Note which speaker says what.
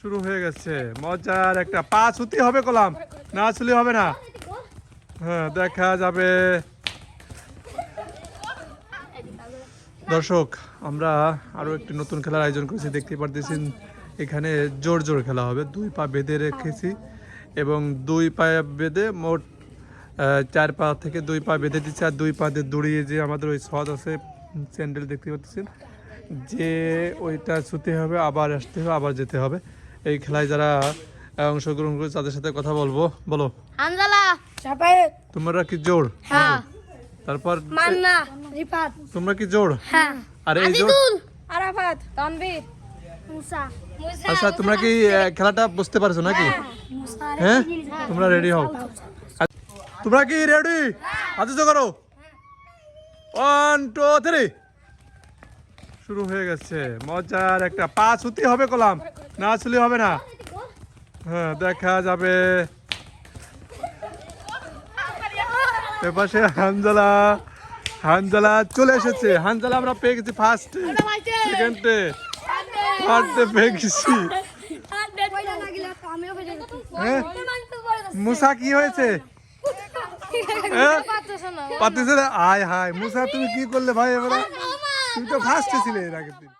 Speaker 1: শুরু হয়ে গেছে মজার একটা পা ছুটি হবে কলাম না ছুলি হবে না। হ্যাঁ দেখা যাবে। দর্শক আমরা আরো একটি নতুন খেলার আয়োজন করেছি, দেখতে পারতেছেন এখানে জোর জোর খেলা হবে। দুই পা বেঁধে রেখেছি এবং দুই পা বেঁধে মোট 4 পা থেকে 2 পা বেঁধে দিচ্ছে, আর 2 পা দিয়ে দড়িয়ে যে আমাদের ওই সদ আছে স্যান্ডেল দেখতে পাচ্ছেন, যে ওইটা ছুতে হবে, আবার আসতে হবে, আবার যেতে হবে। এই খেলায় যারা অংশগ্রহণ করে তাদের সাথে কথা বলবো। বলো
Speaker 2: হানজালা, শাফায়েত,
Speaker 1: তোমরা কি জোর?
Speaker 2: হ্যাঁ।
Speaker 1: তারপর
Speaker 2: মান্না, রিফাত,
Speaker 1: তোমরা কি জোর?
Speaker 2: হ্যাঁ।
Speaker 1: আর এই জোর।
Speaker 2: আজিদুল, আরাফাত, তানভীর, মুসা।
Speaker 1: আচ্ছা তোমরা কি খেলাটা বুঝতে পারছো নাকি? হ্যাঁ তোমরা রেডি হও। তোমরা কি রেডি? হাতে তো করো। 1 2 3 শুরু হয়ে গেছে মজার একটা পা ছুটি হবে কলাম না ছুলি হবে না। হ্যাঁ দেখা যাবে। এপাশে হানজালা চলে এসেছে। হানজালা আমরা পেয়ে গেছি ফার্স্ট, সেকেন্ডে, থার্ডে পেয়ে গেছি। হ্যাঁ মুসা কি হয়েছে? পারতেছে না। আয় হায় মুসা তুমি কি করলে ভাই এবারে? তুমি তো ফার্স্টে ছিলে এর আগের দিন।